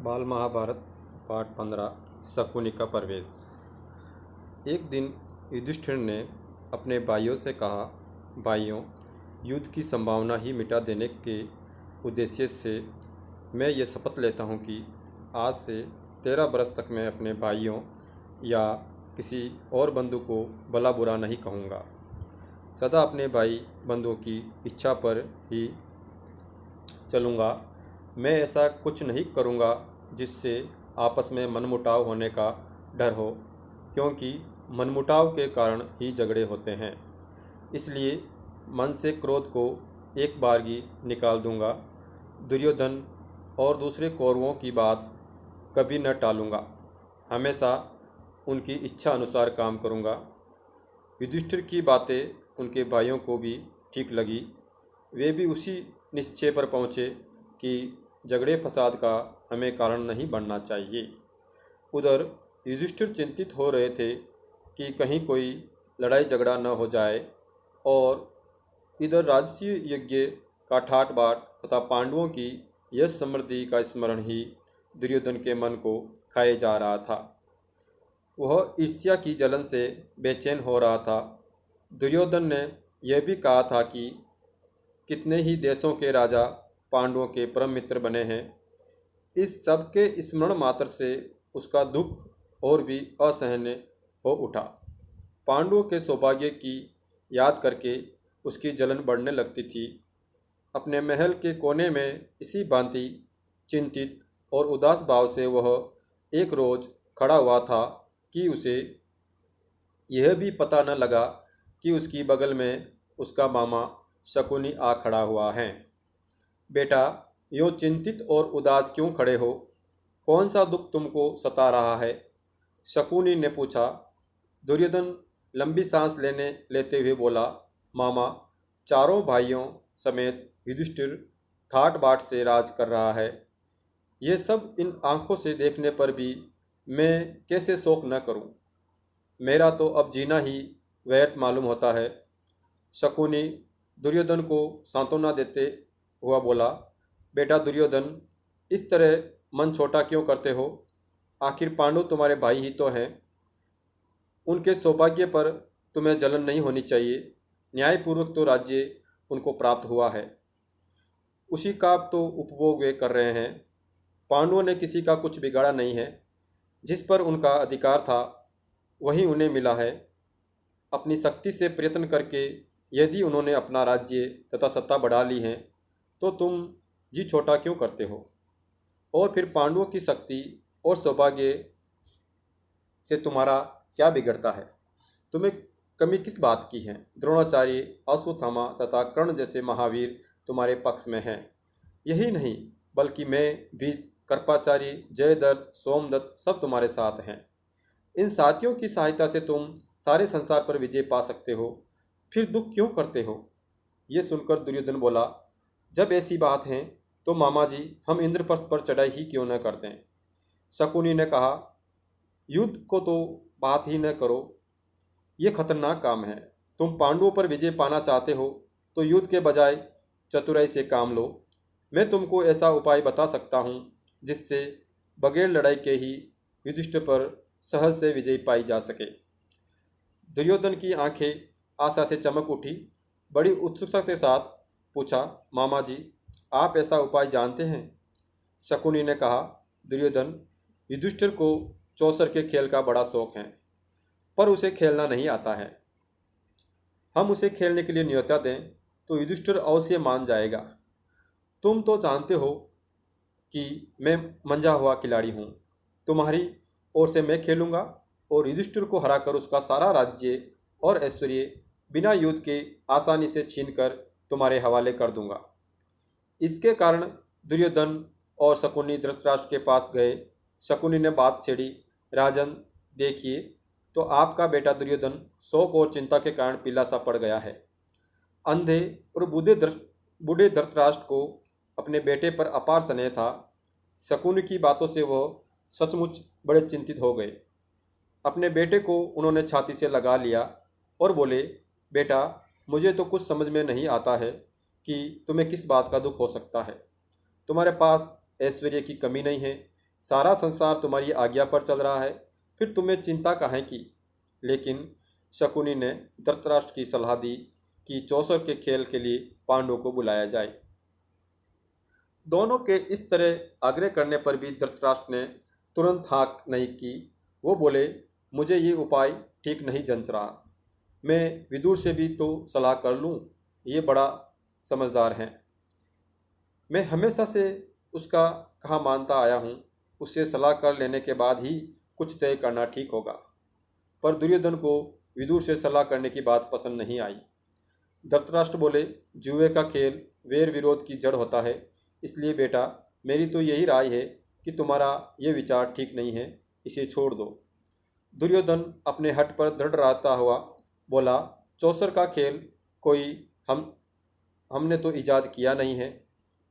बाल महाभारत पाठ 15 शकुनी का प्रवेश। एक दिन युधिष्ठिर ने अपने भाइयों से कहा, भाइयों, युद्ध की संभावना ही मिटा देने के उद्देश्य से मैं ये शपथ लेता हूँ कि आज से 13 बरस तक मैं अपने भाइयों या किसी और बंधु को भला बुरा नहीं कहूँगा। सदा अपने भाई बंधुओं की इच्छा पर ही चलूँगा। मैं ऐसा कुछ नहीं करूँगा जिससे आपस में मनमुटाव होने का डर हो, क्योंकि मनमुटाव के कारण ही झगड़े होते हैं। इसलिए मन से क्रोध को एक बारगी निकाल दूंगा। दुर्योधन और दूसरे कौरवों की बात कभी न टालूंगा, हमेशा उनकी इच्छा अनुसार काम करूंगा। युधिष्ठिर की बातें उनके भाइयों को भी ठीक लगी। वे भी उसी निश्चय पर पहुँचे कि झगड़े फसाद का हमें कारण नहीं बनना चाहिए। उधर युधिष्ठिर चिंतित हो रहे थे कि कहीं कोई लड़ाई झगड़ा न हो जाए, और इधर राजसूय यज्ञ का ठाट बाट तथा पांडवों की यश समृद्धि का स्मरण ही दुर्योधन के मन को खाए जा रहा था। वह ईर्ष्या की जलन से बेचैन हो रहा था। दुर्योधन ने यह भी कहा था कि कितने ही देशों के राजा पांडवों के परम मित्र बने हैं। इस सब के स्मरण मात्र से उसका दुख और भी असहनीय हो उठा। पांडवों के सौभाग्य की याद करके उसकी जलन बढ़ने लगती थी। अपने महल के कोने में इसी भांति चिंतित और उदास भाव से वह एक रोज खड़ा हुआ था कि उसे यह भी पता न लगा कि उसकी बगल में उसका मामा शकुनी आ खड़ा हुआ है। बेटा, यूँ चिंतित और उदास क्यों खड़े हो? कौन सा दुख तुमको सता रहा है? शकुनी ने पूछा। दुर्योधन लंबी सांस लेते हुए बोला, मामा, चारों भाइयों समेत युधिष्ठिर ठाट बाट से राज कर रहा है। ये सब इन आंखों से देखने पर भी मैं कैसे शोक न करूं? मेरा तो अब जीना ही व्यर्थ मालूम होता है। शकुनी दुर्योधन को सांत्वना देते हुआ बोला, बेटा दुर्योधन, इस तरह मन छोटा क्यों करते हो? आखिर पांडु तुम्हारे भाई ही तो हैं। उनके सौभाग्य पर तुम्हें जलन नहीं होनी चाहिए। न्यायपूर्वक तो राज्य उनको प्राप्त हुआ है, उसी का तो उपभोग वे कर रहे हैं। पांडवों ने किसी का कुछ बिगाड़ा नहीं है। जिस पर उनका अधिकार था वही उन्हें मिला है। अपनी शक्ति से प्रयत्न करके यदि उन्होंने अपना राज्य तथा सत्ता बढ़ा ली है, तो तुम जी छोटा क्यों करते हो? और फिर पांडवों की शक्ति और सौभाग्य से तुम्हारा क्या बिगड़ता है? तुम्हें कमी किस बात की है? द्रोणाचार्य, अश्वत्थामा तथा कर्ण जैसे महावीर तुम्हारे पक्ष में हैं। यही नहीं, बल्कि मैं, भीष्म, कृपाचार्य, जयद्रथ, सोमदत्त सब तुम्हारे साथ हैं। इन साथियों की सहायता से तुम सारे संसार पर विजय पा सकते हो। फिर दुख क्यों करते हो? ये सुनकर दुर्योधन बोला, जब ऐसी बात है तो मामा जी, हम इंद्रप्रस्थ पर चढ़ाई ही क्यों न करते हैं? शकुनी ने कहा, युद्ध को तो बात ही न करो, ये खतरनाक काम है। तुम पांडवों पर विजय पाना चाहते हो तो युद्ध के बजाय चतुराई से काम लो। मैं तुमको ऐसा उपाय बता सकता हूँ जिससे बगैर लड़ाई के ही युधिष्ठिर पर सहज से विजय पाई जा सके। दुर्योधन की आंखें आशा से चमक उठी। बड़ी उत्सुकता के साथ पूछा, मामा जी, आप ऐसा उपाय जानते हैं? शकुनी ने कहा, दुर्योधन, युधिष्ठिर को चौसर के खेल का बड़ा शौक है, पर उसे खेलना नहीं आता है। हम उसे खेलने के लिए न्योता दें तो युधिष्ठिर अवश्य मान जाएगा। तुम तो जानते हो कि मैं मंझा हुआ खिलाड़ी हूँ। तुम्हारी ओर से मैं खेलूँगा और युधिष्ठिर को हराकर उसका सारा राज्य और ऐश्वर्य बिना युद्ध के आसानी से छीनकर तुम्हारे हवाले कर दूंगा। इसके कारण दुर्योधन और शकुनी धृतराष्ट्र के पास गए। शकुनी ने बात छेड़ी, राजन, देखिए तो आपका बेटा दुर्योधन शोक और चिंता के कारण पीला सा पड़ गया है। अंधे और बूढ़े धृतराष्ट्र को अपने बेटे पर अपार स्नेह था। शकुनी की बातों से वह सचमुच बड़े चिंतित हो गए। अपने बेटे को उन्होंने छाती से लगा लिया और बोले, बेटा, मुझे तो कुछ समझ में नहीं आता है कि तुम्हें किस बात का दुख हो सकता है। तुम्हारे पास ऐश्वर्य की कमी नहीं है, सारा संसार तुम्हारी आज्ञा पर चल रहा है, फिर तुम्हें चिंता काहे की। लेकिन शकुनी ने धृतराष्ट्र की सलाह दी कि चौसर के खेल के लिए पांडवों को बुलाया जाए। दोनों के इस तरह आग्रह करने पर भी धृतराष्ट्र ने तुरंत हाँक नहीं की। वो बोले, मुझे ये उपाय ठीक नहीं जंच रहा। मैं विदुर से भी तो सलाह कर लूँ, ये बड़ा समझदार हैं। मैं हमेशा से उसका कहा मानता आया हूँ, उससे सलाह कर लेने के बाद ही कुछ तय करना ठीक होगा। पर दुर्योधन को विदुर से सलाह करने की बात पसंद नहीं आई। धृतराष्ट्र बोले, जुए का खेल वैर विरोध की जड़ होता है, इसलिए बेटा मेरी तो यही राय है कि तुम्हारा ये विचार ठीक नहीं है, इसे छोड़ दो। दुर्योधन अपने हट पर दृढ़ रहता हुआ बोला, चौसर का खेल कोई हमने तो इजाद किया नहीं है,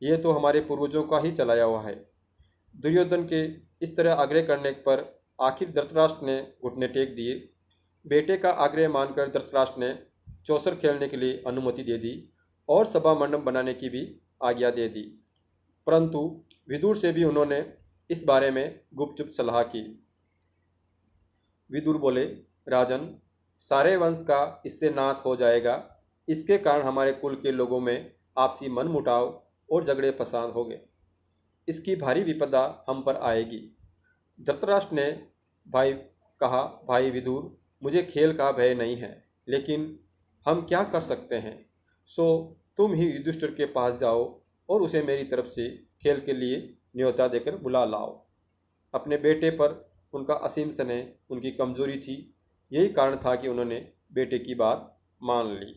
ये तो हमारे पूर्वजों का ही चलाया हुआ है। दुर्योधन के इस तरह आग्रह करने पर आखिर धृतराष्ट्र ने घुटने टेक दिए। बेटे का आग्रह मानकर धृतराष्ट्र ने चौसर खेलने के लिए अनुमति दे दी और सभा मंडप बनाने की भी आज्ञा दे दी। परंतु विदुर से भी उन्होंने इस बारे में गुपचुप सलाह की। विदुर बोले, राजन, सारे वंश का इससे नाश हो जाएगा। इसके कारण हमारे कुल के लोगों में आपसी मनमुटाव और झगड़े फसाद होंगे। इसकी भारी विपदा हम पर आएगी। धृतराष्ट्र ने कहा, भाई विदुर, मुझे खेल का भय नहीं है, लेकिन हम क्या कर सकते हैं। सो तुम ही युधिष्ठिर के पास जाओ और उसे मेरी तरफ से खेल के लिए न्योता देकर बुला लाओ। अपने बेटे पर उनका असीम स्नेह उनकी कमजोरी थी, यही कारण था कि उन्होंने बेटे की बात मान ली।